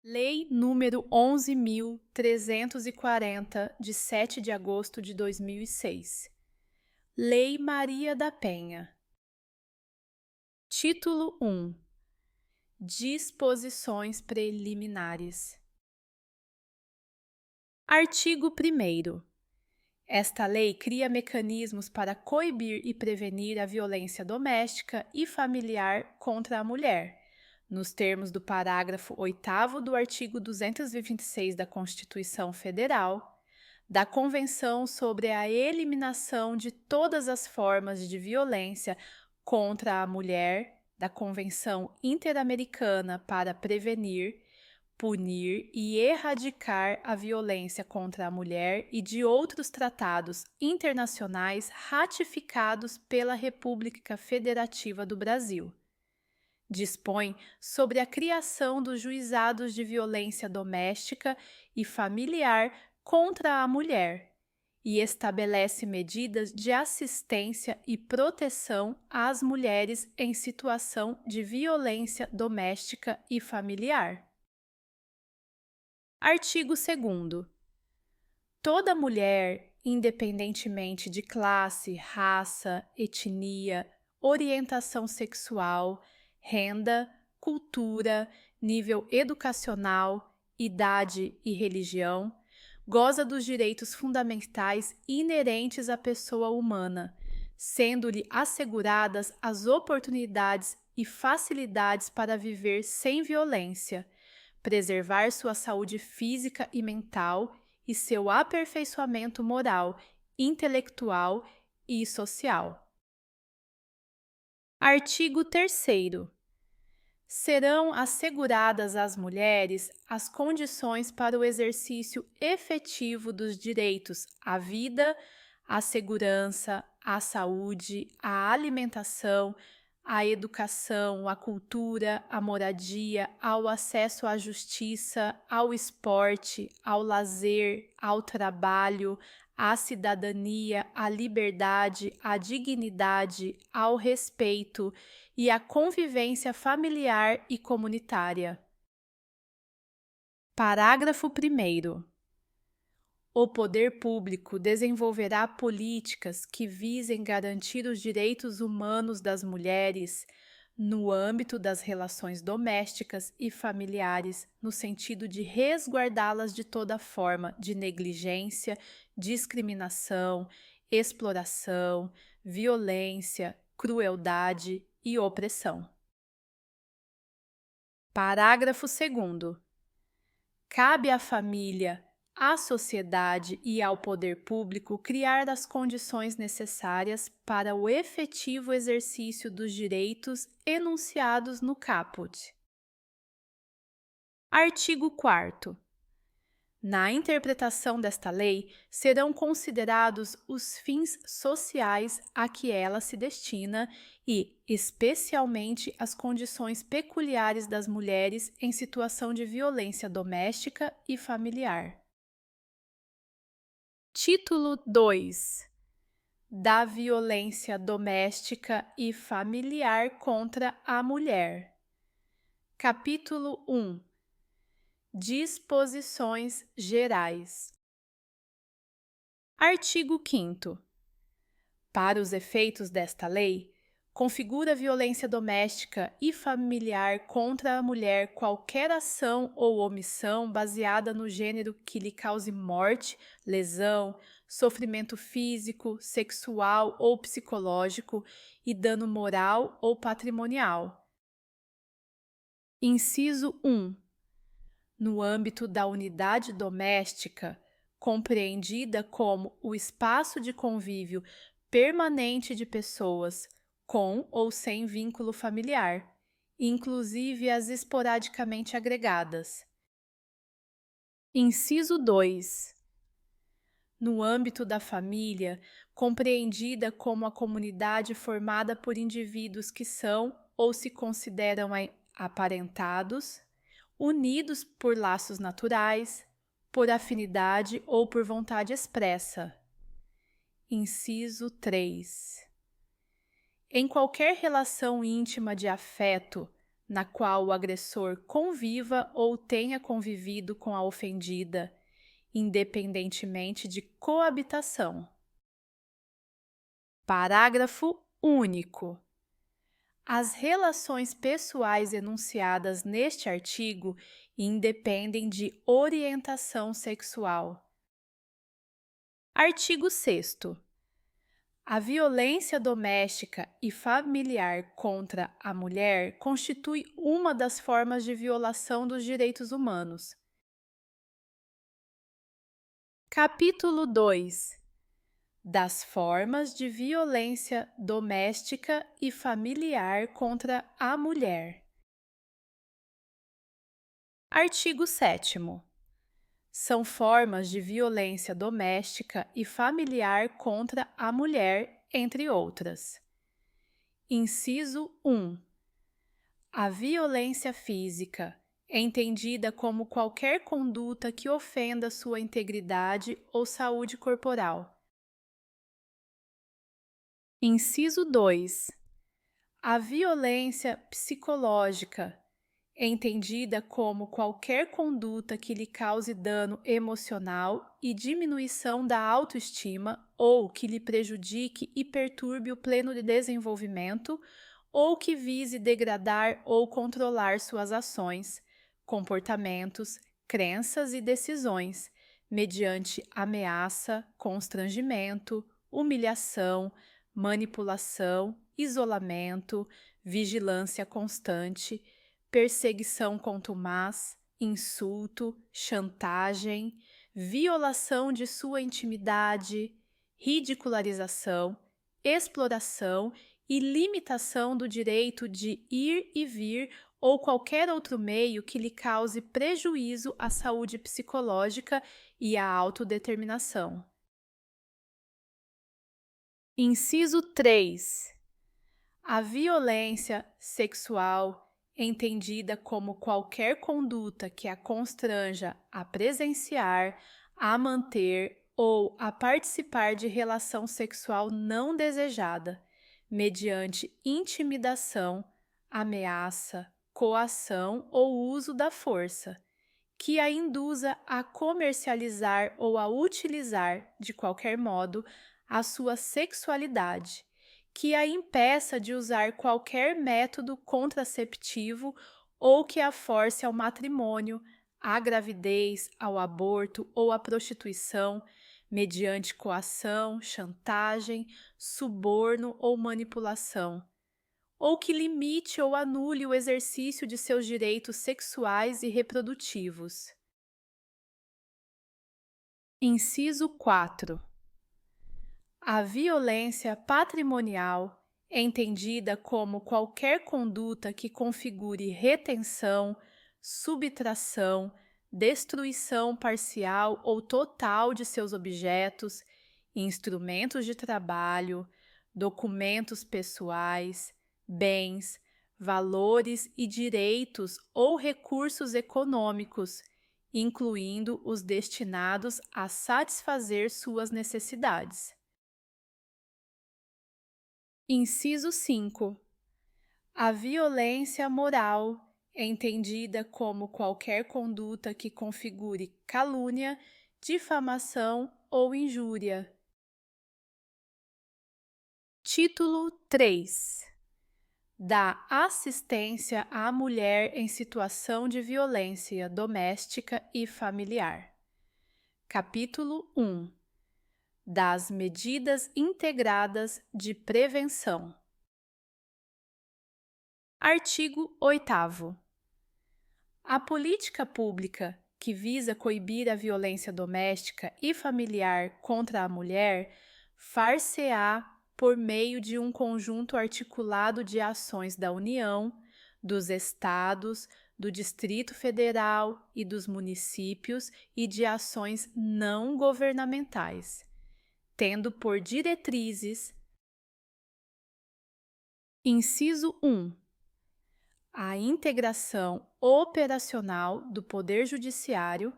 Lei número 11.340, de 7 de agosto de 2006. Lei Maria da Penha. Título 1. Disposições preliminares. Artigo 1º. Esta lei cria mecanismos para coibir e prevenir a violência doméstica e familiar contra a mulher, nos termos do parágrafo 8º do artigo 226 da Constituição Federal, da Convenção sobre a Eliminação de Todas as Formas de Violência contra a Mulher, da Convenção Interamericana para Prevenir, Punir e Erradicar a Violência contra a Mulher e de outros tratados internacionais ratificados pela República Federativa do Brasil. Dispõe sobre a criação dos juizados de violência doméstica e familiar contra a mulher e estabelece medidas de assistência e proteção às mulheres em situação de violência doméstica e familiar. Artigo 2º. Toda mulher, independentemente de classe, raça, etnia, orientação sexual, renda, cultura, nível educacional, idade e religião, goza dos direitos fundamentais inerentes à pessoa humana, sendo-lhe asseguradas as oportunidades e facilidades para viver sem violência, preservar sua saúde física e mental e seu aperfeiçoamento moral, intelectual e social. Artigo 3º. Serão asseguradas às mulheres as condições para o exercício efetivo dos direitos à vida, à segurança, à saúde, à alimentação, à educação, à cultura, à moradia, ao acesso à justiça, ao esporte, ao lazer, ao trabalho, à cidadania, à liberdade, à dignidade, ao respeito e à convivência familiar e comunitária. Parágrafo 1º. O poder público desenvolverá políticas que visem garantir os direitos humanos das mulheres no âmbito das relações domésticas e familiares, no sentido de resguardá-las de toda forma de negligência, discriminação, exploração, violência, crueldade e opressão. Parágrafo 2º. Cabe à família, à sociedade e ao poder público criar as condições necessárias para o efetivo exercício dos direitos enunciados no caput. Artigo 4º. Na interpretação desta lei, serão considerados os fins sociais a que ela se destina e, especialmente, as condições peculiares das mulheres em situação de violência doméstica e familiar. Título 2. Da violência doméstica e familiar contra a mulher. Capítulo 1. Disposições gerais. Artigo 5º. Para os efeitos desta lei, configura violência doméstica e familiar contra a mulher qualquer ação ou omissão baseada no gênero que lhe cause morte, lesão, sofrimento físico, sexual ou psicológico e dano moral ou patrimonial. Inciso 1. No âmbito da unidade doméstica, compreendida como o espaço de convívio permanente de pessoas com ou sem vínculo familiar, inclusive as esporadicamente agregadas. Inciso 2. No âmbito da família, compreendida como a comunidade formada por indivíduos que são ou se consideram aparentados, unidos por laços naturais, por afinidade ou por vontade expressa. Inciso 3. Em qualquer relação íntima de afeto, na qual o agressor conviva ou tenha convivido com a ofendida, independentemente de coabitação. Parágrafo único. As relações pessoais enunciadas neste artigo independem de orientação sexual. Artigo 6º. A violência doméstica e familiar contra a mulher constitui uma das formas de violação dos direitos humanos. Capítulo 2. Das formas de violência doméstica e familiar contra a mulher. Artigo 7º. São formas de violência doméstica e familiar contra a mulher, entre outras. Inciso 1. A violência física, entendida como qualquer conduta que ofenda sua integridade ou saúde corporal. Inciso 2. A violência psicológica, entendida como qualquer conduta que lhe cause dano emocional e diminuição da autoestima ou que lhe prejudique e perturbe o pleno desenvolvimento ou que vise degradar ou controlar suas ações, comportamentos, crenças e decisões, mediante ameaça, constrangimento, humilhação, manipulação, isolamento, vigilância constante, perseguição contumaz, insulto, chantagem, violação de sua intimidade, ridicularização, exploração e limitação do direito de ir e vir ou qualquer outro meio que lhe cause prejuízo à saúde psicológica e à autodeterminação. Inciso 3. A violência sexual, entendida como qualquer conduta que a constranja a presenciar, a manter ou a participar de relação sexual não desejada, mediante intimidação, ameaça, coação ou uso da força, que a induza a comercializar ou a utilizar, de qualquer modo, a sua sexualidade, que a impeça de usar qualquer método contraceptivo ou que a force ao matrimônio, à gravidez, ao aborto ou à prostituição, mediante coação, chantagem, suborno ou manipulação, ou que limite ou anule o exercício de seus direitos sexuais e reprodutivos. Inciso 4. A violência patrimonial, entendida como qualquer conduta que configure retenção, subtração, destruição parcial ou total de seus objetos, instrumentos de trabalho, documentos pessoais, bens, valores e direitos ou recursos econômicos, incluindo os destinados a satisfazer suas necessidades. Inciso 5. A violência moral, entendida como qualquer conduta que configure calúnia, difamação ou injúria. Título 3. Da assistência à mulher em situação de violência doméstica e familiar. Capítulo 1. Das medidas integradas de prevenção. Artigo 8º. A política pública que visa coibir a violência doméstica e familiar contra a mulher far-se-á por meio de um conjunto articulado de ações da União, dos Estados, do Distrito Federal e dos municípios e de ações não governamentais, tendo por diretrizes: Inciso 1. A integração operacional do Poder Judiciário,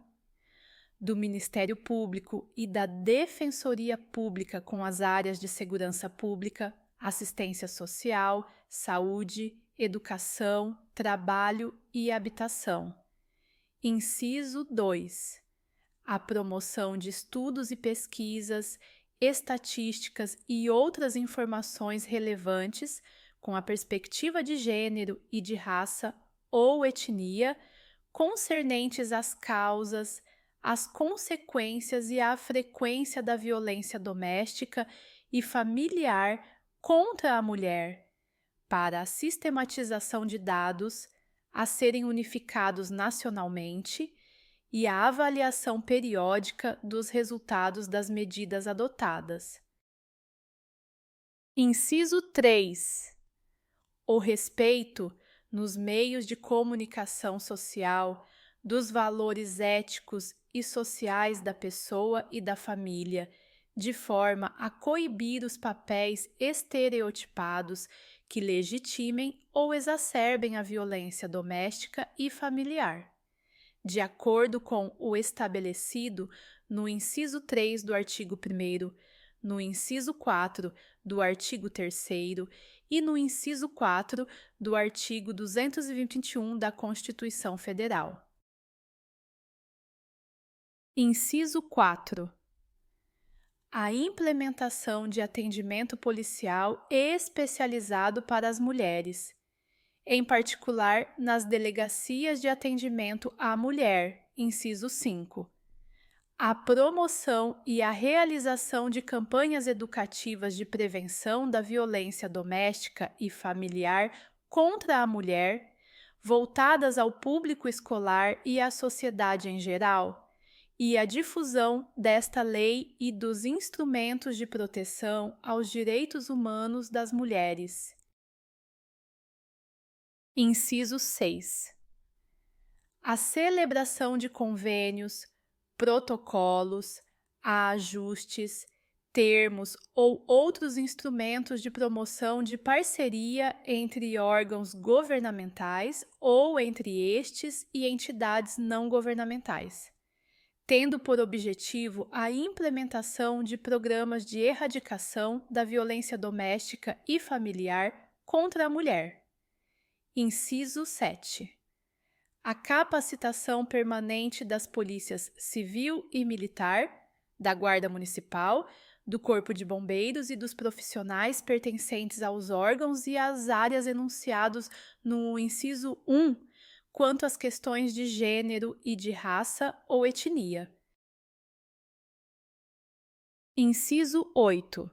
do Ministério Público e da Defensoria Pública com as áreas de segurança pública, assistência social, saúde, educação, trabalho e habitação. Inciso 2. A promoção de estudos e pesquisas, estatísticas e outras informações relevantes com a perspectiva de gênero e de raça ou etnia, concernentes às causas, às consequências e à frequência da violência doméstica e familiar contra a mulher, para a sistematização de dados a serem unificados nacionalmente e a avaliação periódica dos resultados das medidas adotadas. Inciso 3. O respeito nos meios de comunicação social dos valores éticos e sociais da pessoa e da família, de forma a coibir os papéis estereotipados que legitimem ou exacerbem a violência doméstica e familiar, de acordo com o estabelecido no inciso 3 do artigo 1º, no inciso 4 do artigo 3º e no inciso 4 do artigo 221 da Constituição Federal. Inciso 4. A implementação de atendimento policial especializado para as mulheres, em particular nas delegacias de atendimento à mulher, inciso 5. A promoção e a realização de campanhas educativas de prevenção da violência doméstica e familiar contra a mulher, voltadas ao público escolar e à sociedade em geral, e a difusão desta lei e dos instrumentos de proteção aos direitos humanos das mulheres. Inciso 6. A celebração de convênios, protocolos, ajustes, termos ou outros instrumentos de promoção de parceria entre órgãos governamentais ou entre estes e entidades não governamentais, tendo por objetivo a implementação de programas de erradicação da violência doméstica e familiar contra a mulher. Inciso 7. A capacitação permanente das polícias civil e militar, da Guarda Municipal, do Corpo de Bombeiros e dos profissionais pertencentes aos órgãos e às áreas enunciados no inciso 1, quanto às questões de gênero e de raça ou etnia. Inciso 8.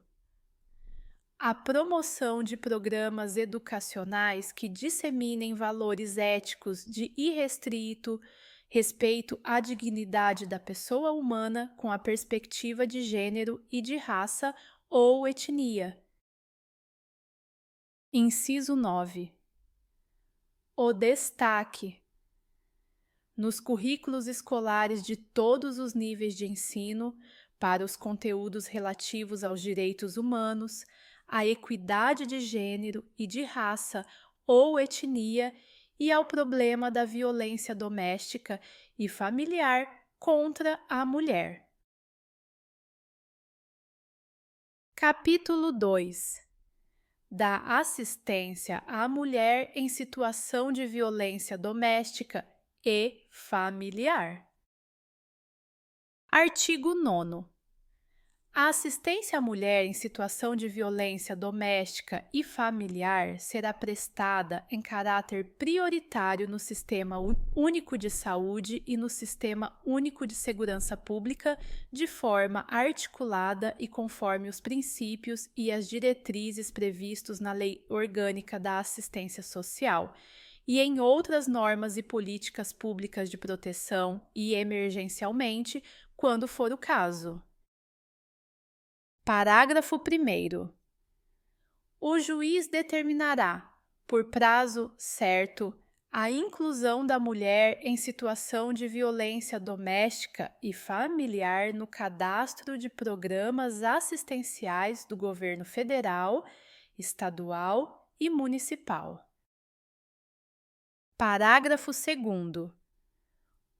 A promoção de programas educacionais que disseminem valores éticos de irrestrito respeito à dignidade da pessoa humana com a perspectiva de gênero e de raça ou etnia. Inciso 9. O destaque nos currículos escolares de todos os níveis de ensino para os conteúdos relativos aos direitos humanos, à equidade de gênero e de raça ou etnia e ao problema da violência doméstica e familiar contra a mulher. Capítulo 2. Da assistência à mulher em situação de violência doméstica e familiar. Artigo 9º. A assistência à mulher em situação de violência doméstica e familiar será prestada em caráter prioritário no Sistema Único de Saúde e no Sistema Único de Segurança Pública, de forma articulada e conforme os princípios e as diretrizes previstos na Lei Orgânica da Assistência Social e em outras normas e políticas públicas de proteção e emergencialmente, quando for o caso. Parágrafo 1º. O juiz determinará, por prazo certo, a inclusão da mulher em situação de violência doméstica e familiar no cadastro de programas assistenciais do governo federal, estadual e municipal. Parágrafo 2º.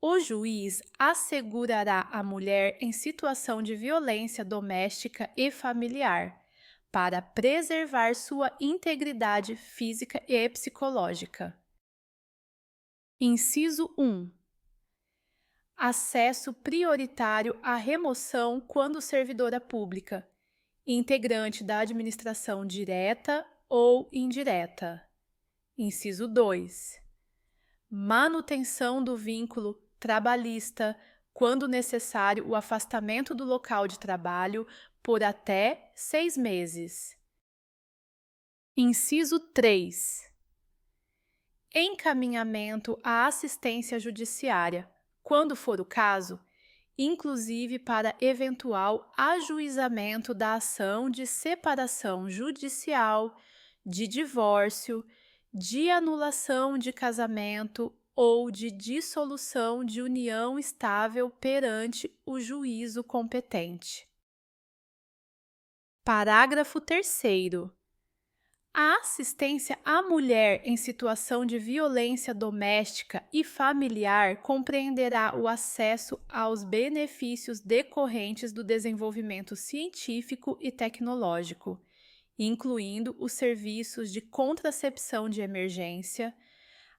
O juiz assegurará a mulher em situação de violência doméstica e familiar, para preservar sua integridade física e psicológica. Inciso 1. Acesso prioritário à remoção quando servidora pública, integrante da administração direta ou indireta. Inciso 2. Manutenção do vínculo trabalhista quando necessário o afastamento do local de trabalho por até 6 meses. Inciso 3. Encaminhamento à assistência judiciária, quando for o caso, inclusive para eventual ajuizamento da ação de separação judicial, de divórcio, de anulação de casamento ou de dissolução de união estável perante o juízo competente. Parágrafo 3º. A assistência à mulher em situação de violência doméstica e familiar compreenderá o acesso aos benefícios decorrentes do desenvolvimento científico e tecnológico, incluindo os serviços de contracepção de emergência,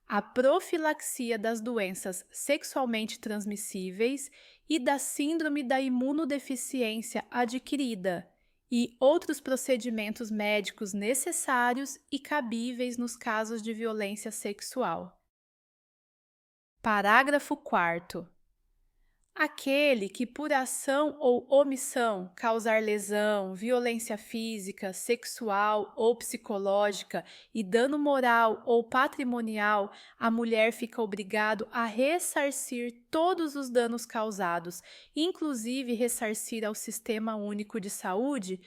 a profilaxia das doenças sexualmente transmissíveis e da síndrome da imunodeficiência adquirida, e outros procedimentos médicos necessários e cabíveis nos casos de violência sexual. Parágrafo 4º. Aquele que, por ação ou omissão, causar lesão, violência física, sexual ou psicológica e dano moral ou patrimonial, a mulher fica obrigado a ressarcir todos os danos causados, inclusive ressarcir ao Sistema Único de Saúde,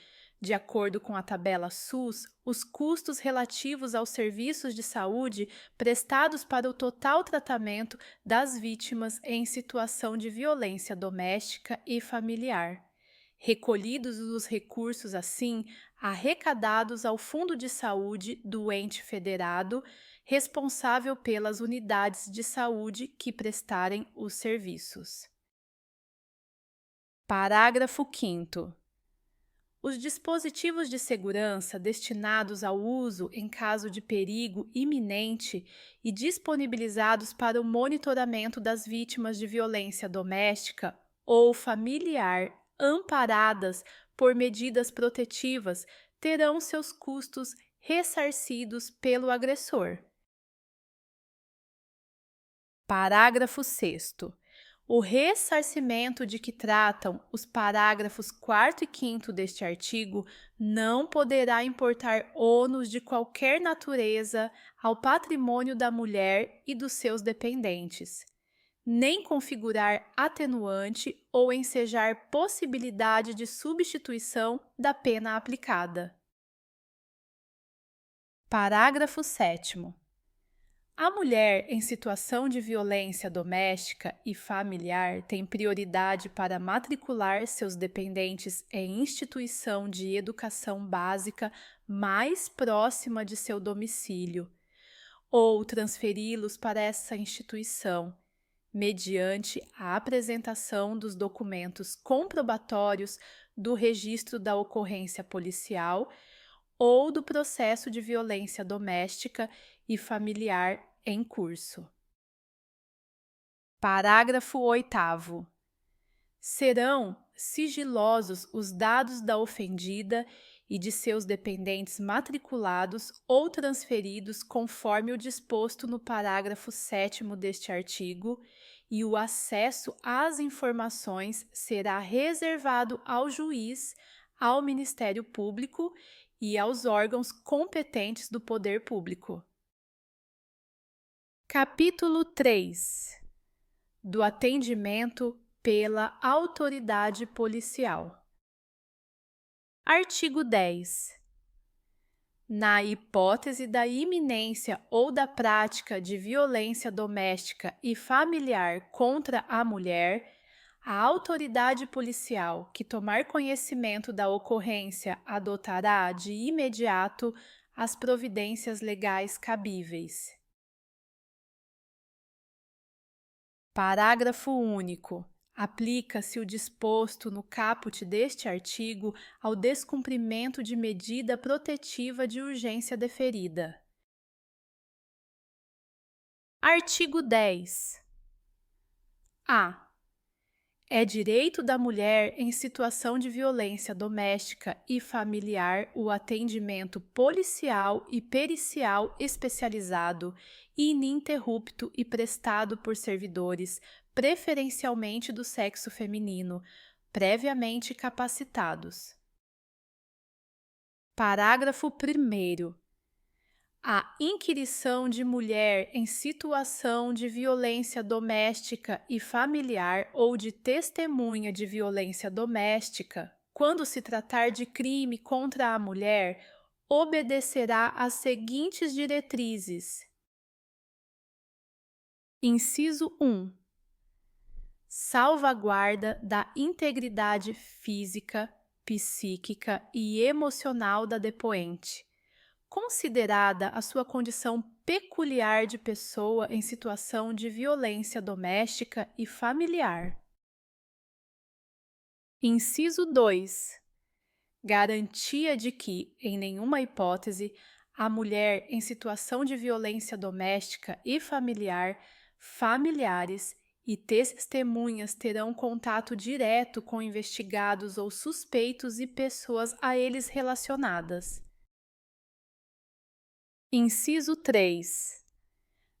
de acordo com a tabela SUS, os custos relativos aos serviços de saúde prestados para o total tratamento das vítimas em situação de violência doméstica e familiar, recolhidos os recursos assim arrecadados ao Fundo de Saúde do ente federado, responsável pelas unidades de saúde que prestarem os serviços. Parágrafo 5º. Os dispositivos de segurança destinados ao uso em caso de perigo iminente e disponibilizados para o monitoramento das vítimas de violência doméstica ou familiar amparadas por medidas protetivas terão seus custos ressarcidos pelo agressor. Parágrafo 6º. O ressarcimento de que tratam os parágrafos 4º e 5º deste artigo não poderá importar ônus de qualquer natureza ao patrimônio da mulher e dos seus dependentes, nem configurar atenuante ou ensejar possibilidade de substituição da pena aplicada. Parágrafo 7º. A mulher em situação de violência doméstica e familiar tem prioridade para matricular seus dependentes em instituição de educação básica mais próxima de seu domicílio, ou transferi-los para essa instituição, mediante a apresentação dos documentos comprobatórios do registro da ocorrência policial ou do processo de violência doméstica e familiar em curso. Parágrafo 8º. Serão sigilosos os dados da ofendida e de seus dependentes matriculados ou transferidos conforme o disposto no parágrafo 7º deste artigo, e o acesso às informações será reservado ao juiz, ao Ministério Público e aos órgãos competentes do poder público. Capítulo 3. Do atendimento pela autoridade policial. Artigo 10. Na hipótese da iminência ou da prática de violência doméstica e familiar contra a mulher, a autoridade policial que tomar conhecimento da ocorrência adotará de imediato as providências legais cabíveis. Parágrafo único. Aplica-se o disposto no caput deste artigo ao descumprimento de medida protetiva de urgência deferida. Artigo 10. A. É direito da mulher em situação de violência doméstica e familiar o atendimento policial e pericial especializado, ininterrupto e prestado por servidores, preferencialmente do sexo feminino, previamente capacitados. Parágrafo 1º. A inquirição de mulher em situação de violência doméstica e familiar ou de testemunha de violência doméstica, quando se tratar de crime contra a mulher, obedecerá às seguintes diretrizes. Inciso 1. Salvaguarda da integridade física, psíquica e emocional da depoente, considerada a sua condição peculiar de pessoa em situação de violência doméstica e familiar. Inciso 2. Garantia de que, em nenhuma hipótese, a mulher em situação de violência doméstica e familiar, familiares e testemunhas terão contato direto com investigados ou suspeitos e pessoas a eles relacionadas. Inciso 3.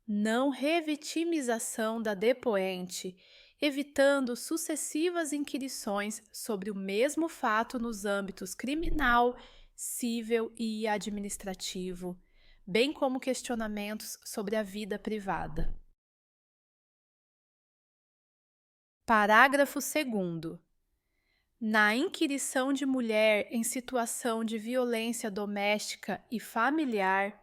Não revitimização da depoente, evitando sucessivas inquirições sobre o mesmo fato nos âmbitos criminal, cível e administrativo, bem como questionamentos sobre a vida privada. Parágrafo 2º. Na inquirição de mulher em situação de violência doméstica e familiar,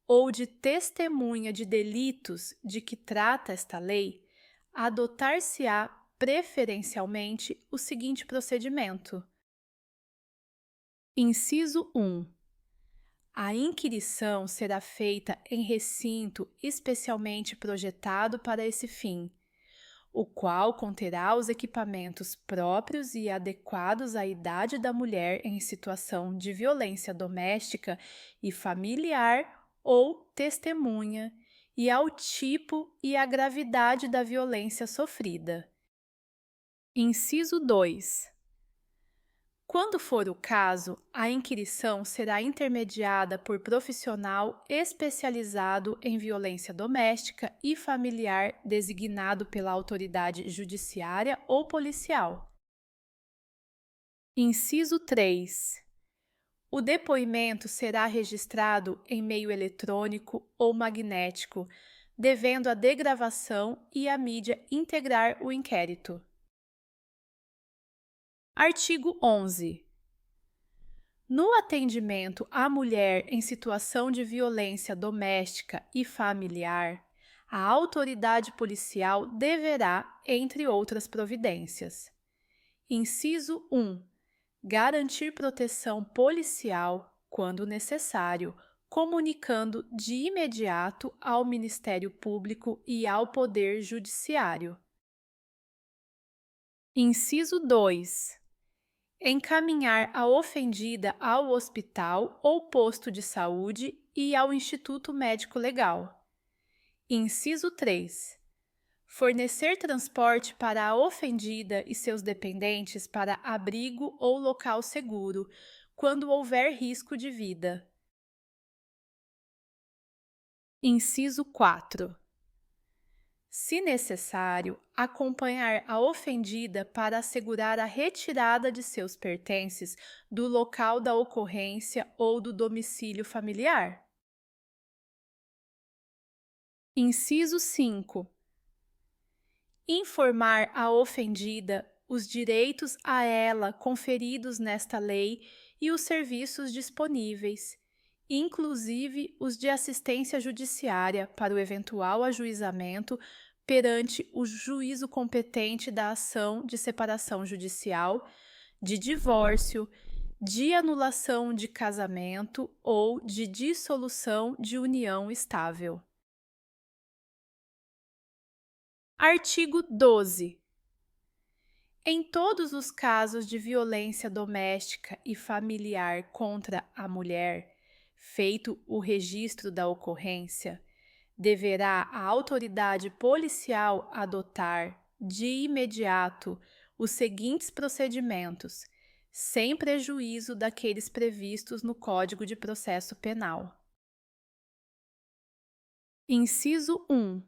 ou de testemunha de delitos de que trata esta lei, adotar-se-á preferencialmente o seguinte procedimento. Inciso 1. A inquirição será feita em recinto especialmente projetado para esse fim, o qual conterá os equipamentos próprios e adequados à idade da mulher em situação de violência doméstica e familiar ou testemunha, e ao tipo e à gravidade da violência sofrida. Inciso 2. Quando for o caso, a inquirição será intermediada por profissional especializado em violência doméstica e familiar designado pela autoridade judiciária ou policial. Inciso 3. O depoimento será registrado em meio eletrônico ou magnético, devendo a degravação e a mídia integrar o inquérito. Artigo 11. No atendimento à mulher em situação de violência doméstica e familiar, a autoridade policial deverá, entre outras providências: Inciso 1. Garantir proteção policial, quando necessário, comunicando de imediato ao Ministério Público e ao Poder Judiciário. Inciso 2. Encaminhar a ofendida ao hospital ou posto de saúde e ao Instituto Médico Legal. Inciso 3. Fornecer transporte para a ofendida e seus dependentes para abrigo ou local seguro, quando houver risco de vida. Inciso 4. Se necessário, acompanhar a ofendida para assegurar a retirada de seus pertences do local da ocorrência ou do domicílio familiar. Inciso 5. Informar a ofendida os direitos a ela conferidos nesta lei e os serviços disponíveis, inclusive os de assistência judiciária para o eventual ajuizamento perante o juízo competente da ação de separação judicial, de divórcio, de anulação de casamento ou de dissolução de união estável. Artigo 12. Em todos os casos de violência doméstica e familiar contra a mulher, feito o registro da ocorrência, deverá a autoridade policial adotar, de imediato, os seguintes procedimentos, sem prejuízo daqueles previstos no Código de Processo Penal. Inciso 1.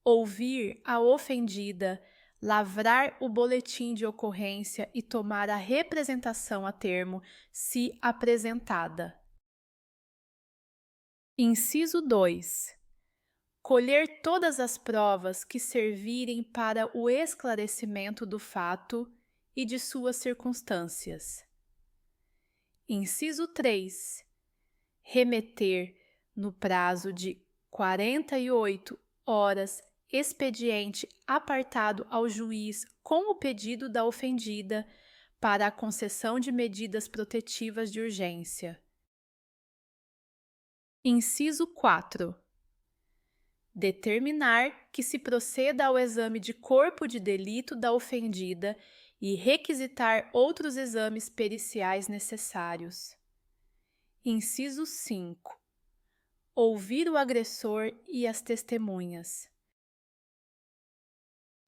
Ouvir a ofendida, lavrar o boletim de ocorrência e tomar a representação a termo, se apresentada. Inciso 2. Colher todas as provas que servirem para o esclarecimento do fato e de suas circunstâncias. Inciso 3. Remeter, no prazo de 48 horas, expediente apartado ao juiz com o pedido da ofendida para a concessão de medidas protetivas de urgência. Inciso 4. Determinar que se proceda ao exame de corpo de delito da ofendida e requisitar outros exames periciais necessários. Inciso 5. Ouvir o agressor e as testemunhas.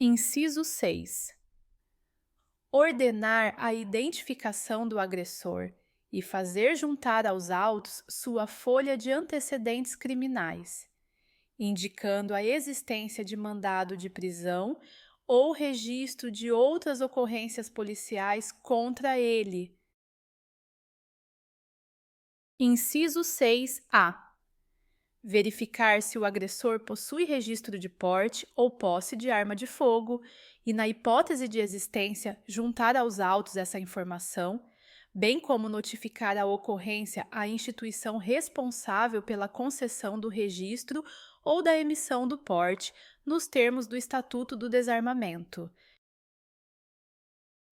Inciso 6. Ordenar a identificação do agressor e fazer juntar aos autos sua folha de antecedentes criminais, indicando a existência de mandado de prisão ou registro de outras ocorrências policiais contra ele. Inciso 6A. Verificar se o agressor possui registro de porte ou posse de arma de fogo e, na hipótese de existência, juntar aos autos essa informação, bem como notificar a ocorrência à instituição responsável pela concessão do registro ou da emissão do porte, nos termos do Estatuto do Desarmamento.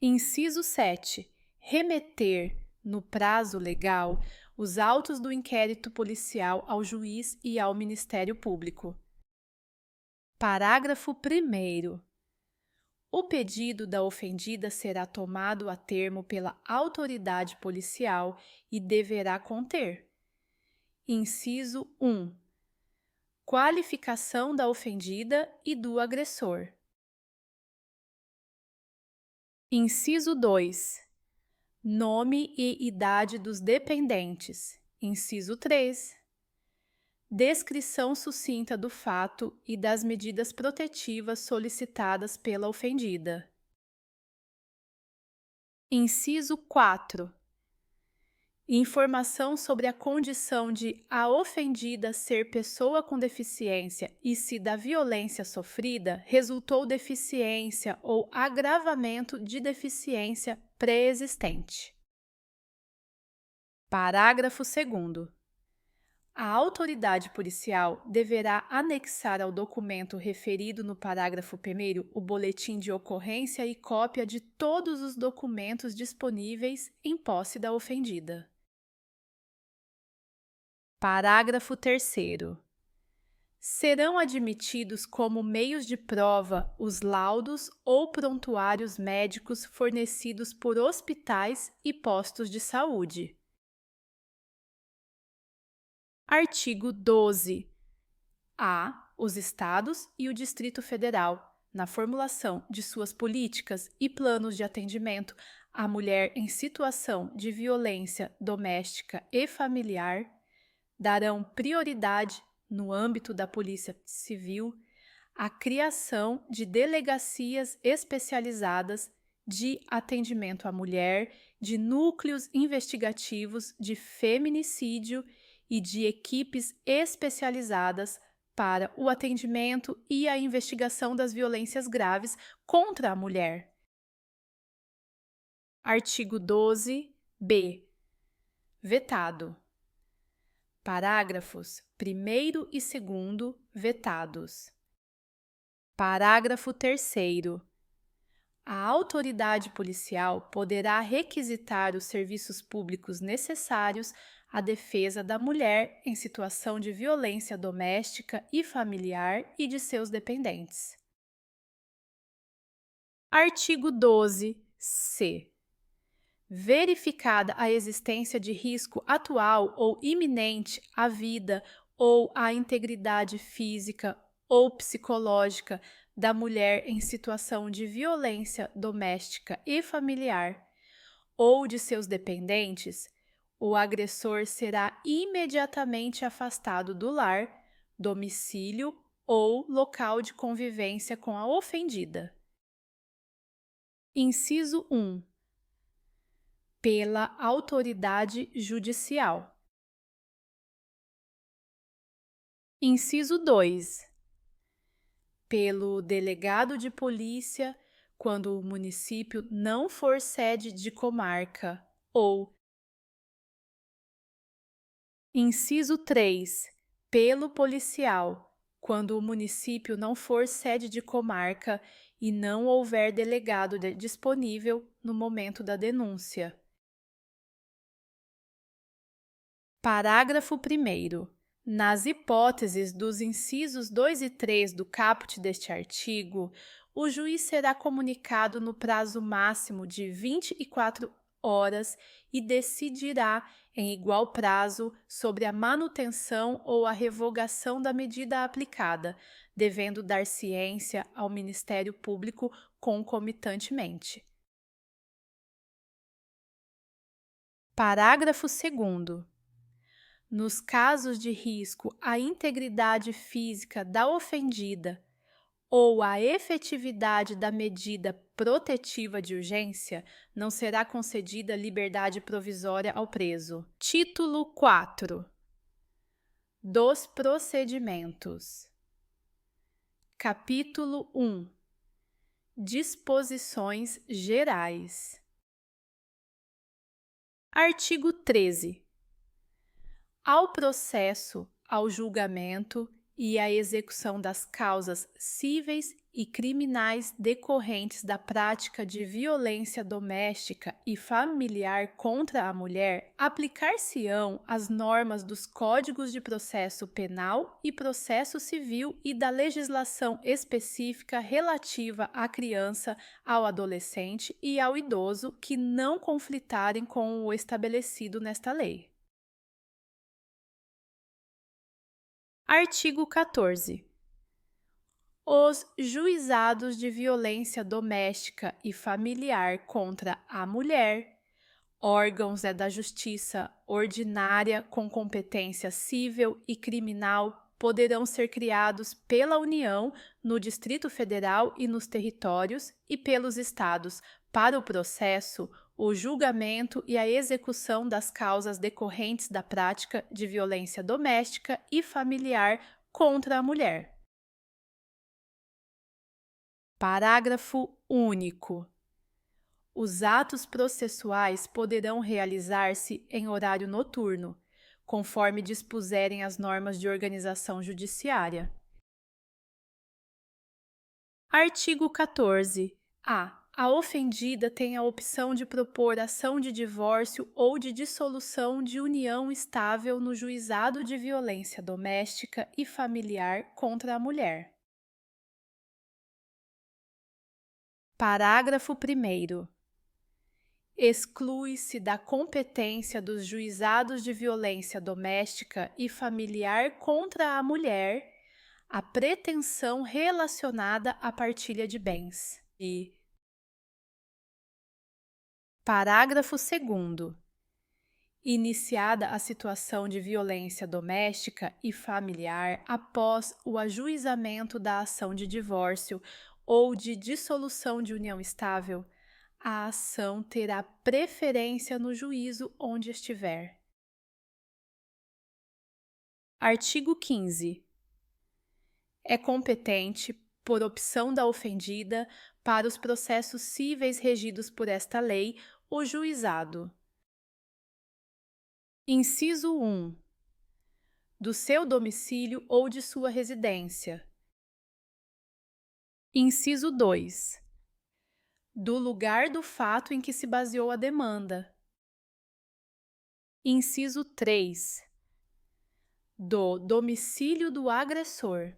Inciso 7. Remeter, no prazo legal, os autos do inquérito policial ao juiz e ao Ministério Público. Parágrafo 1º. O pedido da ofendida será tomado a termo pela autoridade policial e deverá conter: inciso 1. Qualificação da ofendida e do agressor. Inciso 2. Nome e idade dos dependentes. Inciso 3. Descrição sucinta do fato e das medidas protetivas solicitadas pela ofendida. Inciso 4. Informação sobre a condição de a ofendida ser pessoa com deficiência e se da violência sofrida resultou deficiência ou agravamento de deficiência pré-existente. Parágrafo 2º. A autoridade policial deverá anexar ao documento referido no parágrafo 1º o boletim de ocorrência e cópia de todos os documentos disponíveis em posse da ofendida. Parágrafo 3º. Serão admitidos como meios de prova os laudos ou prontuários médicos fornecidos por hospitais e postos de saúde. Artigo 12. A. Os Estados e o Distrito Federal, na formulação de suas políticas e planos de atendimento à mulher em situação de violência doméstica e familiar, darão prioridade, no âmbito da Polícia Civil, à criação de delegacias especializadas de atendimento à mulher, de núcleos investigativos de feminicídio e de equipes especializadas para o atendimento e a investigação das violências graves contra a mulher. Artigo 12b. Vetado. Parágrafos 1º e 2º vetados. Parágrafo 3º. A autoridade policial poderá requisitar os serviços públicos necessários à defesa da mulher em situação de violência doméstica e familiar e de seus dependentes. Artigo 12-C. Verificada a existência de risco atual ou iminente à vida ou à integridade física ou psicológica da mulher em situação de violência doméstica e familiar ou de seus dependentes, o agressor será imediatamente afastado do lar, domicílio ou local de convivência com a ofendida. Inciso 1. Pela autoridade judicial. Inciso 2. Pelo delegado de polícia, quando o município não for sede de comarca, ou Inciso 3. Pelo policial, quando o município não for sede de comarca e não houver delegado disponível no momento da denúncia. Parágrafo 1º. Nas hipóteses dos incisos 2 e 3 do caput deste artigo, o juiz será comunicado no prazo máximo de 24 horas e decidirá em igual prazo sobre a manutenção ou a revogação da medida aplicada, devendo dar ciência ao Ministério Público concomitantemente. Parágrafo 2º. Nos casos de risco à integridade física da ofendida ou à efetividade da medida protetiva de urgência, não será concedida liberdade provisória ao preso. Título 4. Dos procedimentos. Capítulo 1. Disposições gerais. Artigo 13. Ao processo, ao julgamento e à execução das causas cíveis e criminais decorrentes da prática de violência doméstica e familiar contra a mulher, aplicar-se-ão as normas dos Códigos de Processo Penal e Processo Civil e da legislação específica relativa à criança, ao adolescente e ao idoso que não conflitarem com o estabelecido nesta lei. Artigo 14. Os juizados de violência doméstica e familiar contra a mulher, órgãos da justiça ordinária com competência civil e criminal, poderão ser criados pela União, no Distrito Federal e nos territórios, e pelos Estados, para o processo, o julgamento e a execução das causas decorrentes da prática de violência doméstica e familiar contra a mulher. Parágrafo único. Os atos processuais poderão realizar-se em horário noturno, conforme dispuserem as normas de organização judiciária. Artigo 14-A. A ofendida tem a opção de propor ação de divórcio ou de dissolução de união estável no juizado de violência doméstica e familiar contra a mulher. Parágrafo 1º. Exclui-se da competência dos juizados de violência doméstica e familiar contra a mulher a pretensão relacionada à partilha de bens. Parágrafo 2º. Iniciada a situação de violência doméstica e familiar após o ajuizamento da ação de divórcio ou de dissolução de união estável, a ação terá preferência no juízo onde estiver. Artigo 15. É competente, por opção da ofendida, para os processos cíveis regidos por esta lei, o juizado. Inciso 1. Do seu domicílio ou de sua residência. Inciso 2. Do lugar do fato em que se baseou a demanda. Inciso 3. Do domicílio do agressor.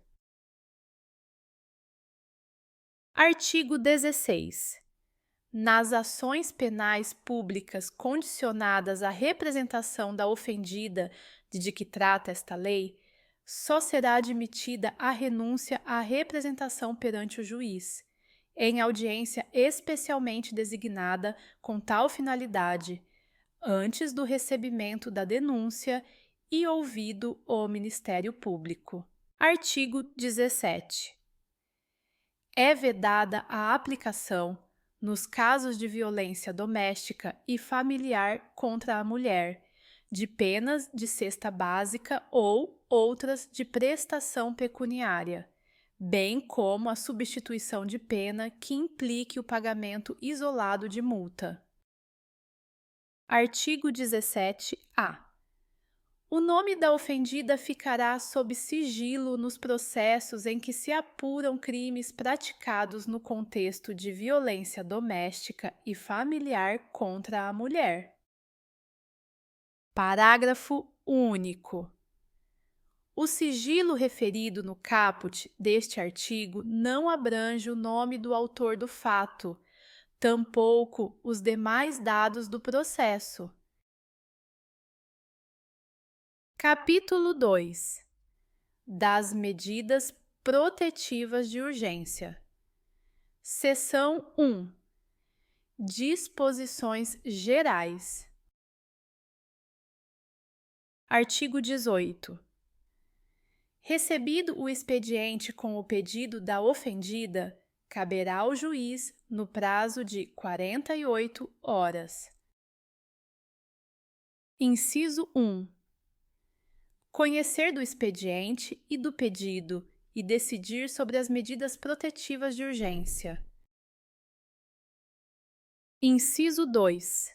Artigo 16. Nas ações penais públicas condicionadas à representação da ofendida de que trata esta lei, só será admitida a renúncia à representação perante o juiz, em audiência especialmente designada com tal finalidade, antes do recebimento da denúncia e ouvido o Ministério Público. Artigo 17. É vedada a aplicação, nos casos de violência doméstica e familiar contra a mulher, de penas de cesta básica ou outras de prestação pecuniária, bem como a substituição de pena que implique o pagamento isolado de multa. Artigo 17-A. O nome da ofendida ficará sob sigilo nos processos em que se apuram crimes praticados no contexto de violência doméstica e familiar contra a mulher. Parágrafo único. O sigilo referido no caput deste artigo não abrange o nome do autor do fato, tampouco os demais dados do processo. Capítulo 2. Das medidas protetivas de urgência. Seção 1. Disposições gerais. Artigo 18. Recebido o expediente com o pedido da ofendida, caberá ao juiz, no prazo de 48 horas. Inciso 1. Conhecer do expediente e do pedido e decidir sobre as medidas protetivas de urgência. Inciso 2.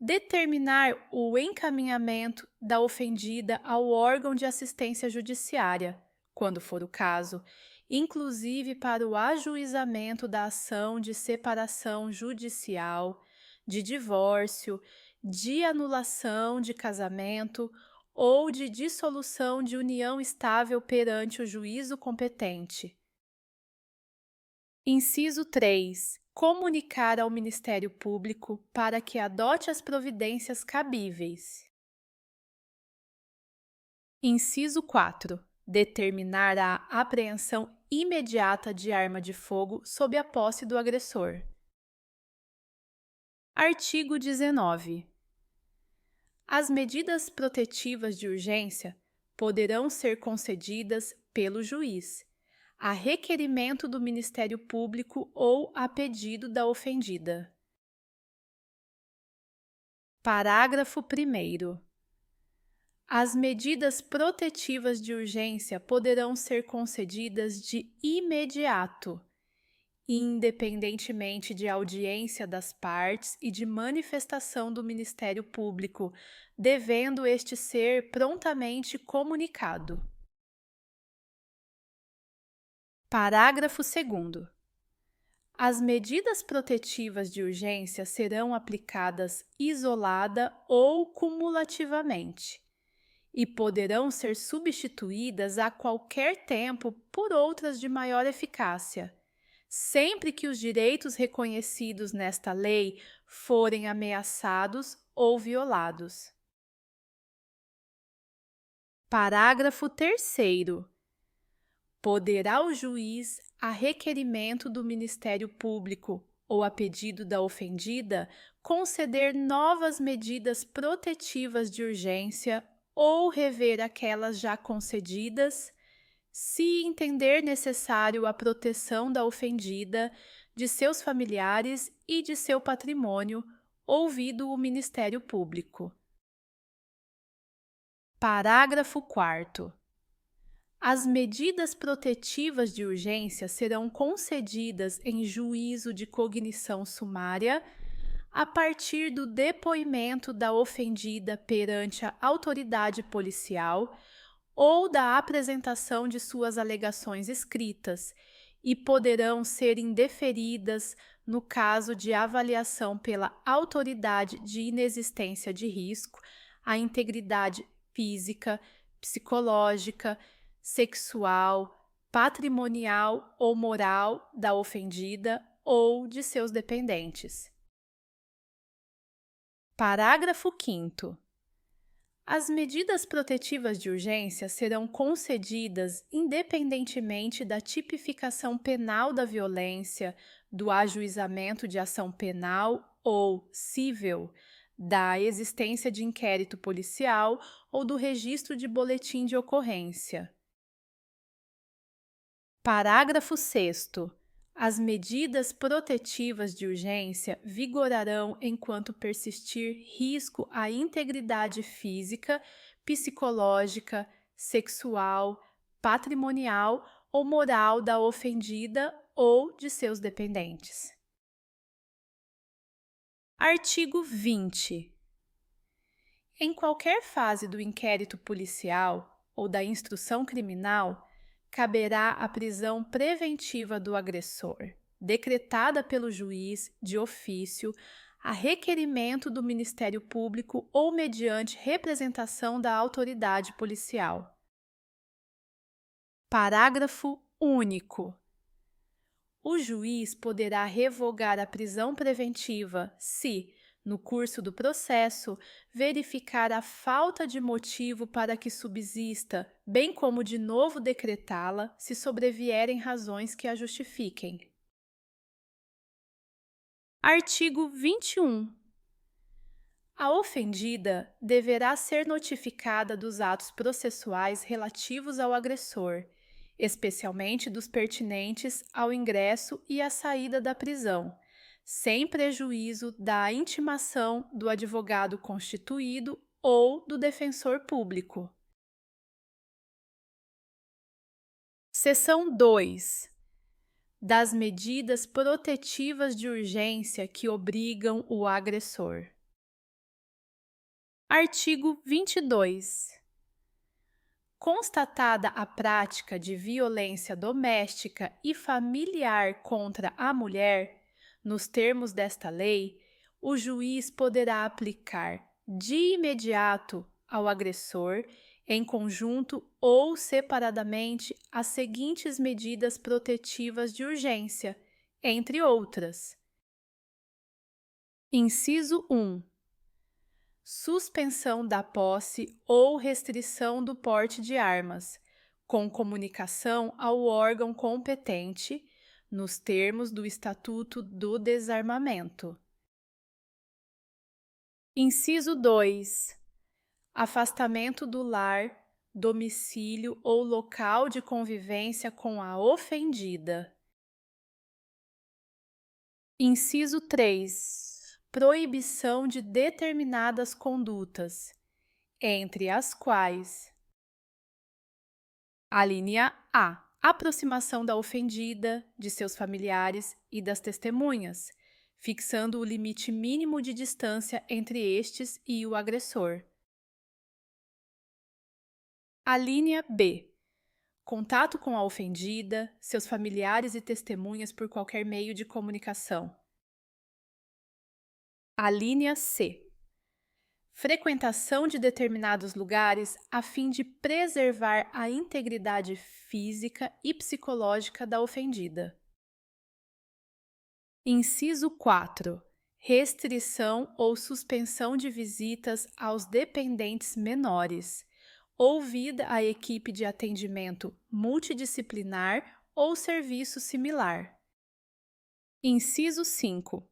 Determinar o encaminhamento da ofendida ao órgão de assistência judiciária, quando for o caso, inclusive para o ajuizamento da ação de separação judicial, de divórcio, de anulação de casamento ou de dissolução de união estável perante o juízo competente. Inciso 3. Comunicar ao Ministério Público para que adote as providências cabíveis. Inciso 4. Determinar a apreensão imediata de arma de fogo sob a posse do agressor. Artigo 19. As medidas protetivas de urgência poderão ser concedidas pelo juiz, a requerimento do Ministério Público ou a pedido da ofendida. Parágrafo 1º. As medidas protetivas de urgência poderão ser concedidas de imediato, independentemente de audiência das partes e de manifestação do Ministério Público, devendo este ser prontamente comunicado. Parágrafo 2º. As medidas protetivas de urgência serão aplicadas isolada ou cumulativamente e poderão ser substituídas a qualquer tempo por outras de maior eficácia, sempre que os direitos reconhecidos nesta lei forem ameaçados ou violados. Parágrafo 3º. Poderá o juiz, a requerimento do Ministério Público ou a pedido da ofendida, conceder novas medidas protetivas de urgência ou rever aquelas já concedidas, se entender necessário a proteção da ofendida, de seus familiares e de seu patrimônio, ouvido o Ministério Público. Parágrafo 4º. As medidas protetivas de urgência serão concedidas em juízo de cognição sumária a partir do depoimento da ofendida perante a autoridade policial ou da apresentação de suas alegações escritas e poderão ser indeferidas no caso de avaliação pela autoridade de inexistência de risco à integridade física, psicológica, sexual, patrimonial ou moral da ofendida ou de seus dependentes. Parágrafo 5º. As medidas protetivas de urgência serão concedidas independentemente da tipificação penal da violência, do ajuizamento de ação penal ou cível, da existência de inquérito policial ou do registro de boletim de ocorrência. Parágrafo 6º. As medidas protetivas de urgência vigorarão enquanto persistir risco à integridade física, psicológica, sexual, patrimonial ou moral da ofendida ou de seus dependentes. Artigo 20. Em qualquer fase do inquérito policial ou da instrução criminal, caberá a prisão preventiva do agressor, decretada pelo juiz de ofício, a requerimento do Ministério Público ou mediante representação da autoridade policial. Parágrafo único. O juiz poderá revogar a prisão preventiva se, no curso do processo, verificar a falta de motivo para que subsista, bem como de novo decretá-la, se sobrevierem razões que a justifiquem. Artigo 21. A ofendida deverá ser notificada dos atos processuais relativos ao agressor, especialmente dos pertinentes ao ingresso e à saída da prisão, sem prejuízo da intimação do advogado constituído ou do defensor público. Seção 2. Das medidas protetivas de urgência que obrigam o agressor. Artigo 22. Constatada a prática de violência doméstica e familiar contra a mulher, nos termos desta lei, o juiz poderá aplicar de imediato ao agressor, em conjunto ou separadamente, as seguintes medidas protetivas de urgência, entre outras. Inciso 1. Suspensão da posse ou restrição do porte de armas, com comunicação ao órgão competente, nos termos do Estatuto do Desarmamento. Inciso 2. Afastamento do lar, domicílio ou local de convivência com a ofendida. Inciso 3. Proibição de determinadas condutas, entre as quais: alínea A. Aproximação da ofendida, de seus familiares e das testemunhas, fixando o limite mínimo de distância entre estes e o agressor. Alínea B. Contato com a ofendida, seus familiares e testemunhas por qualquer meio de comunicação. Alínea C. Frequentação de determinados lugares a fim de preservar a integridade física e psicológica da ofendida. Inciso 4. Restrição ou suspensão de visitas aos dependentes menores, ouvida a equipe de atendimento multidisciplinar ou serviço similar. Inciso 5.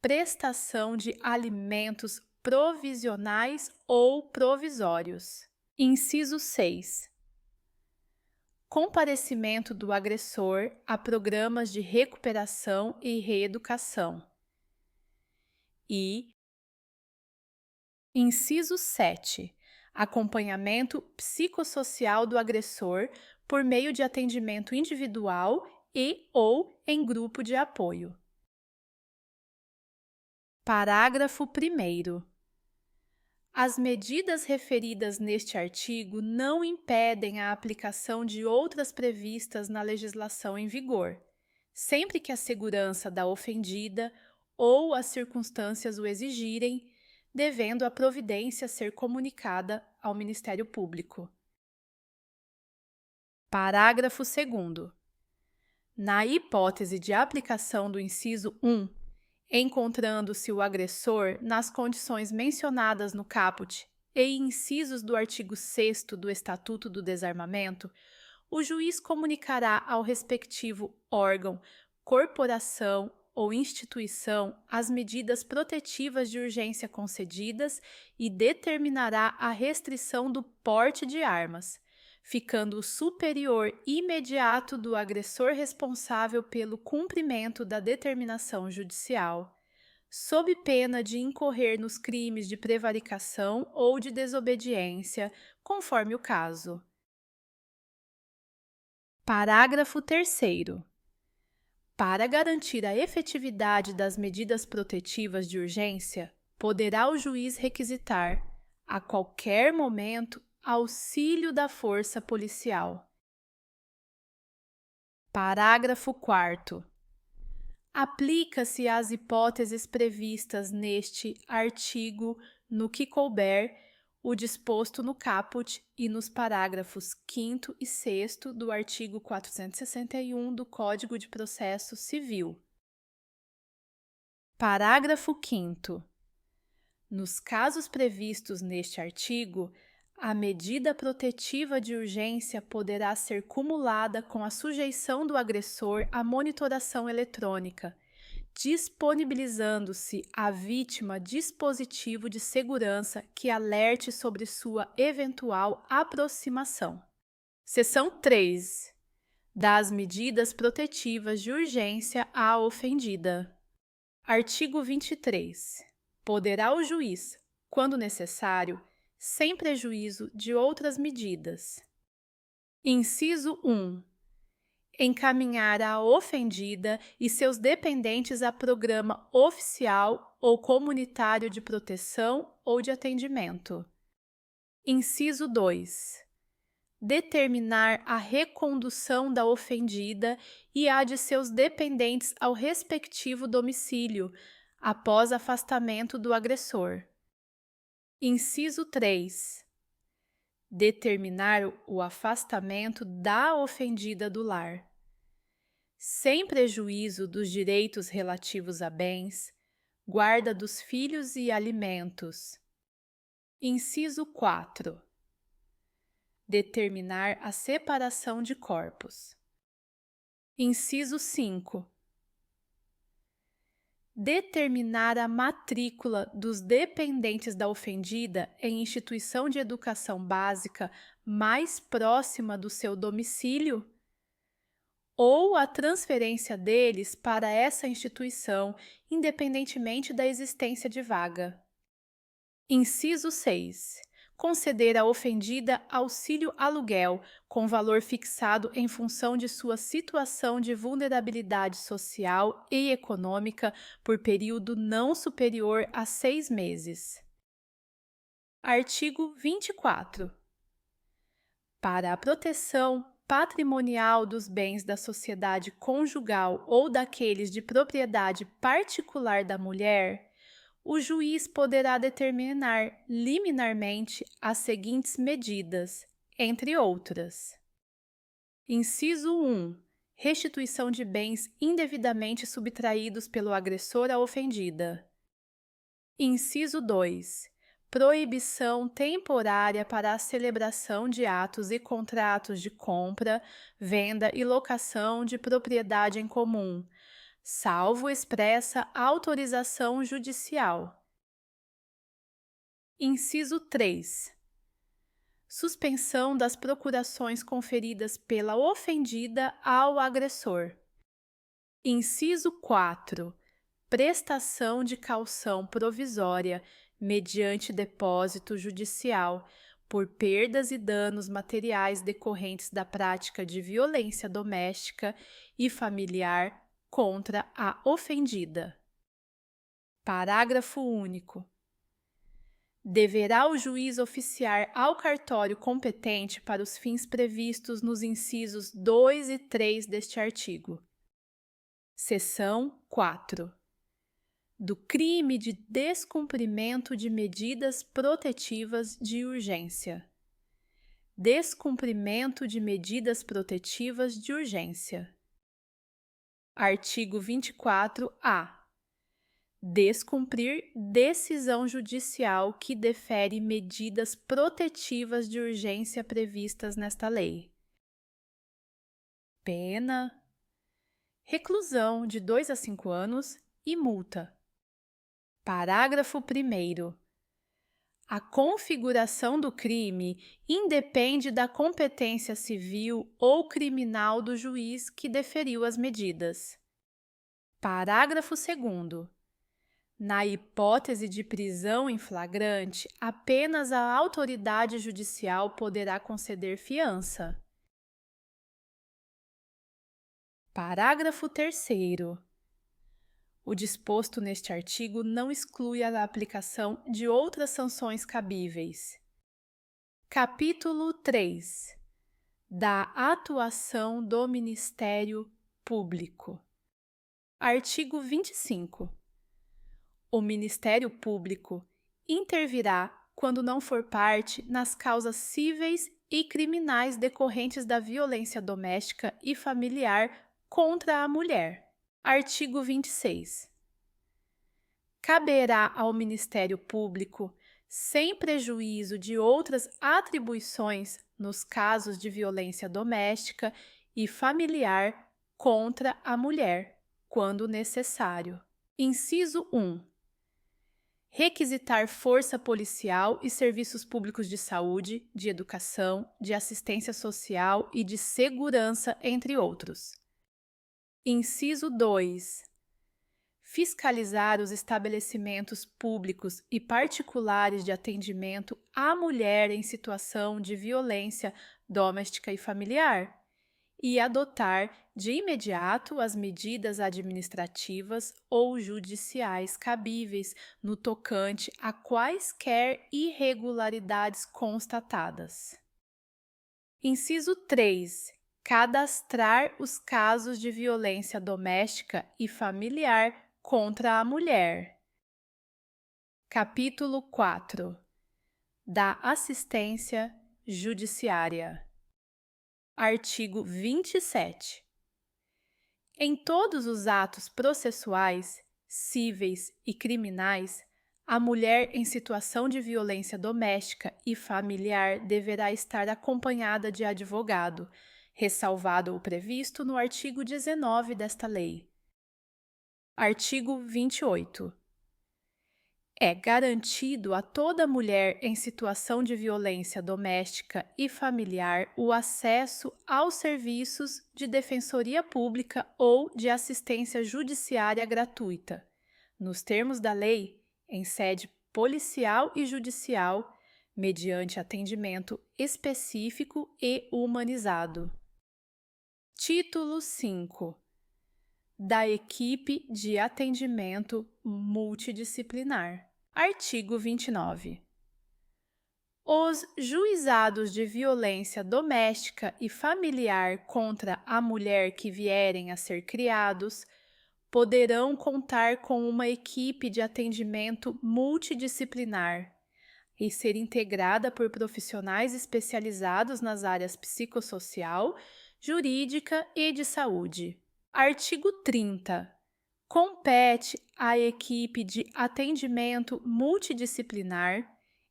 Prestação de alimentos provisionais ou provisórios. Inciso 6. Comparecimento do agressor a programas de recuperação e reeducação. E inciso 7. Acompanhamento psicossocial do agressor por meio de atendimento individual e ou em grupo de apoio. Parágrafo 1º. As medidas referidas neste artigo não impedem a aplicação de outras previstas na legislação em vigor, sempre que a segurança da ofendida ou as circunstâncias o exigirem, devendo a providência ser comunicada ao Ministério Público. Parágrafo 2º. Na hipótese de aplicação do inciso 1, encontrando-se o agressor nas condições mencionadas no caput e incisos do artigo 6º do Estatuto do Desarmamento, o juiz comunicará ao respectivo órgão, corporação ou instituição as medidas protetivas de urgência concedidas e determinará a restrição do porte de armas, ficando o superior imediato do agressor responsável pelo cumprimento da determinação judicial, sob pena de incorrer nos crimes de prevaricação ou de desobediência, conforme o caso. Parágrafo 3º. Para garantir a efetividade das medidas protetivas de urgência, poderá o juiz requisitar, a qualquer momento, auxílio da força policial. Parágrafo 4º. Aplica-se às hipóteses previstas neste artigo, no que couber, o disposto no caput e nos parágrafos 5º e 6º do artigo 461 do Código de Processo Civil. Parágrafo 5º. Nos casos previstos neste artigo, a medida protetiva de urgência poderá ser cumulada com a sujeição do agressor à monitoração eletrônica, disponibilizando-se à vítima dispositivo de segurança que alerte sobre sua eventual aproximação. Seção 3. Das medidas protetivas de urgência à ofendida. Artigo 23. Poderá o juiz, quando necessário, sem prejuízo de outras medidas. Inciso 1. Encaminhar a ofendida e seus dependentes a programa oficial ou comunitário de proteção ou de atendimento. Inciso 2. Determinar a recondução da ofendida e a de seus dependentes ao respectivo domicílio, após afastamento do agressor. Inciso 3. Determinar o afastamento da ofendida do lar, sem prejuízo dos direitos relativos a bens, guarda dos filhos e alimentos. Inciso 4. Determinar a separação de corpos. Inciso 5. Determinar a matrícula dos dependentes da ofendida em instituição de educação básica mais próxima do seu domicílio, ou a transferência deles para essa instituição, independentemente da existência de vaga. Inciso 6. Conceder à ofendida auxílio aluguel, com valor fixado em função de sua situação de vulnerabilidade social e econômica por período não superior a 6 meses. Artigo 24. Para a proteção patrimonial dos bens da sociedade conjugal ou daqueles de propriedade particular da mulher, o juiz poderá determinar liminarmente as seguintes medidas, entre outras. Inciso 1. Restituição de bens indevidamente subtraídos pelo agressor à ofendida. Inciso 2. Proibição temporária para a celebração de atos e contratos de compra, venda e locação de propriedade em comum, salvo expressa autorização judicial. Inciso 3. Suspensão das procurações conferidas pela ofendida ao agressor. Inciso 4. Prestação de caução provisória mediante depósito judicial por perdas e danos materiais decorrentes da prática de violência doméstica e familiar contra a ofendida. Parágrafo único. Deverá o juiz oficiar ao cartório competente para os fins previstos nos incisos 2 e 3 deste artigo. Seção 4. Do crime de descumprimento de medidas protetivas de urgência. descumprimento de medidas protetivas de urgência. Artigo 24-A. Descumprir decisão judicial que defere medidas protetivas de urgência previstas nesta lei. Pena: reclusão de 2 a 5 anos e multa. Parágrafo 1º. A configuração do crime independe da competência civil ou criminal do juiz que deferiu as medidas. Parágrafo 2º. Na hipótese de prisão em flagrante, apenas a autoridade judicial poderá conceder fiança. Parágrafo 3º. O disposto neste artigo não exclui a aplicação de outras sanções cabíveis. Capítulo 3. Da atuação do Ministério Público. Artigo 25. O Ministério Público intervirá quando não for parte nas causas cíveis e criminais decorrentes da violência doméstica e familiar contra a mulher. Artigo 26. Caberá ao Ministério Público, sem prejuízo de outras atribuições nos casos de violência doméstica e familiar contra a mulher, quando necessário. Inciso 1. Requisitar força policial e serviços públicos de saúde, de educação, de assistência social e de segurança, entre outros. Inciso 2. Fiscalizar os estabelecimentos públicos e particulares de atendimento à mulher em situação de violência doméstica e familiar e adotar de imediato as medidas administrativas ou judiciais cabíveis no tocante a quaisquer irregularidades constatadas. Inciso 3. Cadastrar os casos de violência doméstica e familiar contra a mulher. Capítulo 4. Da assistência judiciária. Artigo 27. Em todos os atos processuais, cíveis e criminais, a mulher em situação de violência doméstica e familiar deverá estar acompanhada de advogado, ressalvado o previsto no artigo 19 desta lei. Artigo 28. É garantido a toda mulher em situação de violência doméstica e familiar o acesso aos serviços de defensoria pública ou de assistência judiciária gratuita, nos termos da lei, em sede policial e judicial, mediante atendimento específico e humanizado. Título 5. Da equipe de atendimento multidisciplinar. Artigo 29. Os juizados de violência doméstica e familiar contra a mulher que vierem a ser criados poderão contar com uma equipe de atendimento multidisciplinar e ser integrada por profissionais especializados nas áreas psicossocial, jurídica e de saúde. Artigo 30. Compete à equipe de atendimento multidisciplinar,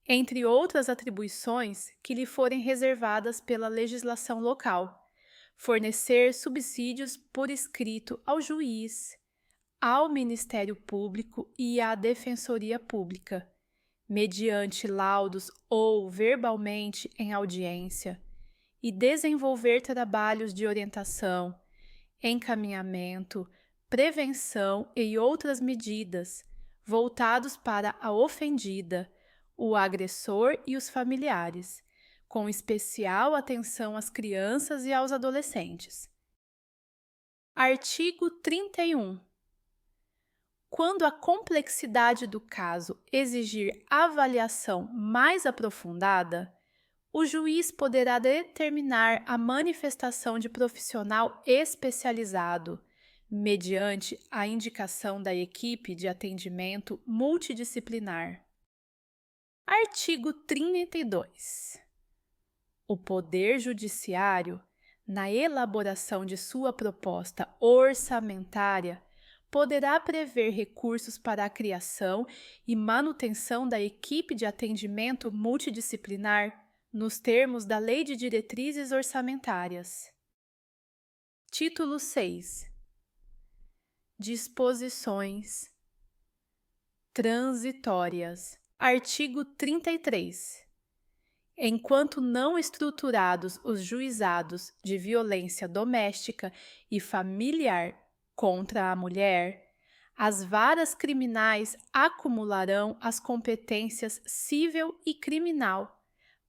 entre outras atribuições que lhe forem reservadas pela legislação local, fornecer subsídios por escrito ao juiz, ao Ministério Público e à Defensoria Pública, mediante laudos ou verbalmente em audiência, e desenvolver trabalhos de orientação, encaminhamento, prevenção e outras medidas voltados para a ofendida, o agressor e os familiares, com especial atenção às crianças e aos adolescentes. Artigo 31. Quando a complexidade do caso exigir avaliação mais aprofundada, o juiz poderá determinar a manifestação de profissional especializado, mediante a indicação da equipe de atendimento multidisciplinar. Artigo 32. O Poder Judiciário, na elaboração de sua proposta orçamentária, poderá prever recursos para a criação e manutenção da equipe de atendimento multidisciplinar, nos termos da Lei de Diretrizes Orçamentárias. Título 6. Disposições transitórias. Artigo 33. Enquanto não estruturados os juizados de violência doméstica e familiar contra a mulher, as varas criminais acumularão as competências civil e criminal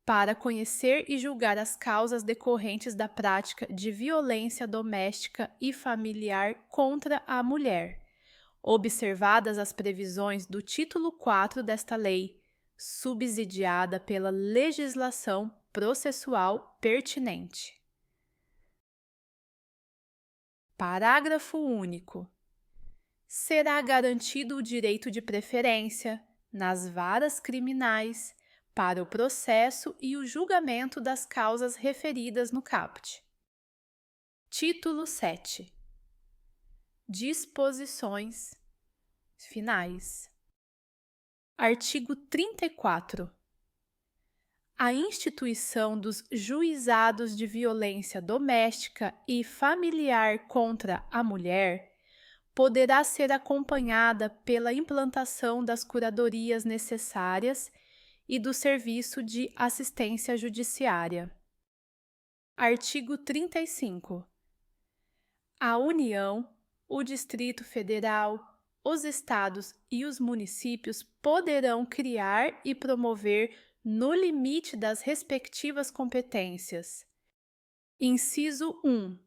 para conhecer e julgar as causas decorrentes da prática de violência doméstica e familiar contra a mulher, observadas as previsões do título 4 desta lei, subsidiada pela legislação processual pertinente. Parágrafo único. Será garantido o direito de preferência, nas varas criminais, para o processo e o julgamento das causas referidas no caput. Título 7. Disposições finais. Artigo 34. A instituição dos juizados de violência doméstica e familiar contra a mulher poderá ser acompanhada pela implantação das curadorias necessárias e do serviço de assistência judiciária. Artigo 35. A União, o Distrito Federal, os estados e os municípios poderão criar e promover, no limite das respectivas competências: inciso 1.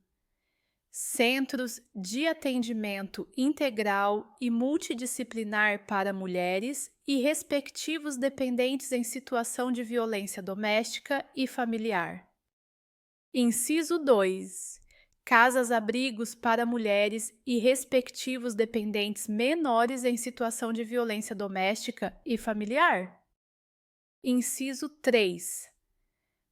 Centros de atendimento integral e multidisciplinar para mulheres e respectivos dependentes em situação de violência doméstica e familiar. Inciso 2. Casas-abrigos para mulheres e respectivos dependentes menores em situação de violência doméstica e familiar. Inciso 3.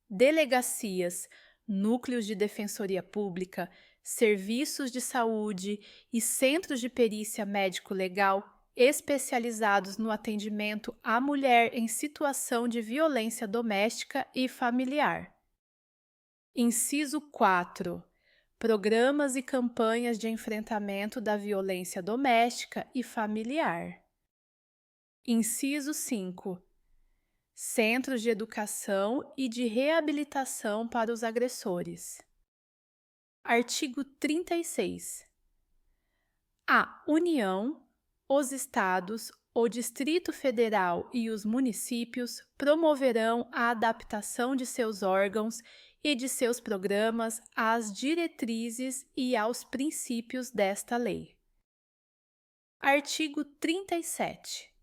Delegacias, núcleos de defensoria pública, serviços de saúde e centros de perícia médico-legal especializados no atendimento à mulher em situação de violência doméstica e familiar. Inciso 4. Programas e campanhas de enfrentamento da violência doméstica e familiar. Inciso 5. Centros de educação e de reabilitação para os agressores. Artigo 36. A União, os Estados, o Distrito Federal e os municípios promoverão a adaptação de seus órgãos e de seus programas às diretrizes e aos princípios desta lei. Artigo 37.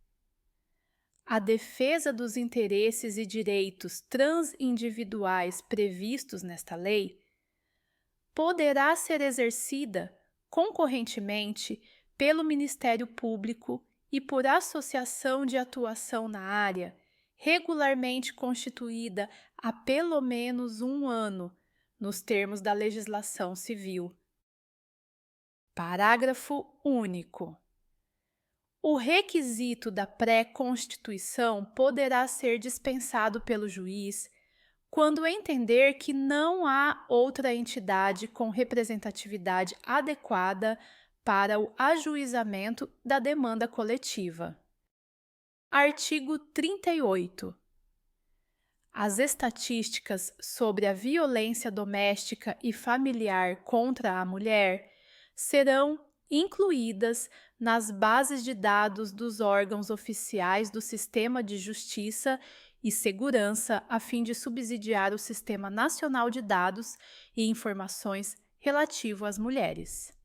A defesa dos interesses e direitos transindividuais previstos nesta lei poderá ser exercida concorrentemente pelo Ministério Público e por associação de atuação na área, regularmente constituída há pelo menos 1 ano, nos termos da legislação civil. Parágrafo único. O requisito da pré-constituição poderá ser dispensado pelo juiz quando entender que não há outra entidade com representatividade adequada para o ajuizamento da demanda coletiva. Artigo 38. As estatísticas sobre a violência doméstica e familiar contra a mulher serão incluídas nas bases de dados dos órgãos oficiais do Sistema de Justiça e Segurança a fim de subsidiar o Sistema Nacional de Dados e Informações relativo às mulheres.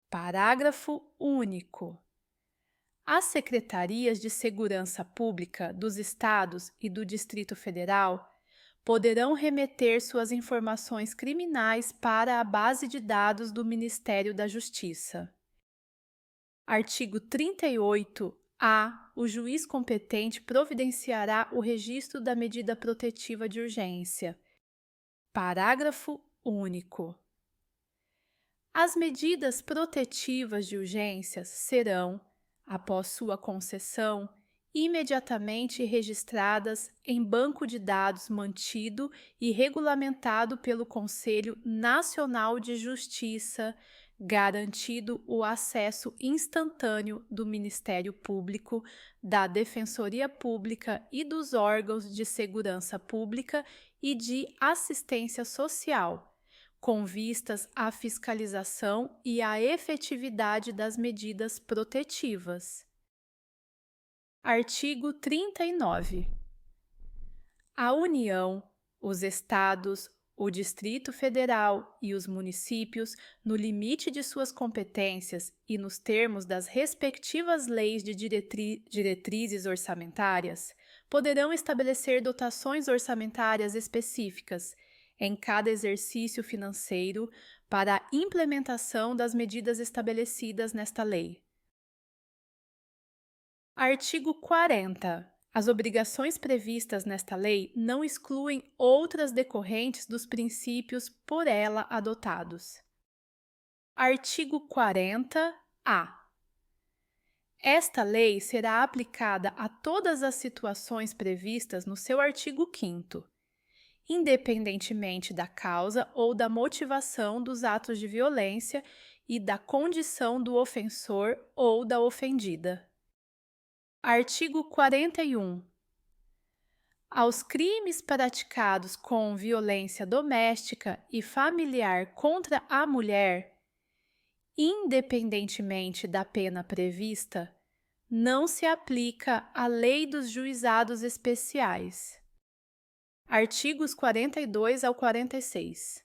Parágrafo único. As secretarias de segurança pública dos estados e do Distrito Federal poderão remeter suas informações criminais para a base de dados do Ministério da Justiça. Artigo 38-A. O juiz competente providenciará o registro da medida protetiva de urgência. Parágrafo único. As medidas protetivas de urgência serão, após sua concessão, imediatamente registradas em banco de dados mantido e regulamentado pelo Conselho Nacional de Justiça, garantido o acesso instantâneo do Ministério Público, da Defensoria Pública e dos órgãos de segurança pública e de assistência social, com vistas à fiscalização e à efetividade das medidas protetivas. Artigo 39. A União, os Estados, o Distrito Federal e os municípios, no limite de suas competências e nos termos das respectivas leis de diretrizes orçamentárias, poderão estabelecer dotações orçamentárias específicas em cada exercício financeiro para a implementação das medidas estabelecidas nesta lei. Artigo 40. As obrigações previstas nesta lei não excluem outras decorrentes dos princípios por ela adotados. Artigo 40-A. Esta lei será aplicada a todas as situações previstas no seu artigo 5º, independentemente da causa ou da motivação dos atos de violência e da condição do ofensor ou da ofendida. Artigo 41. Aos crimes praticados com violência doméstica e familiar contra a mulher, independentemente da pena prevista, não se aplica a Lei dos Juizados Especiais. Artigos 42 ao 46.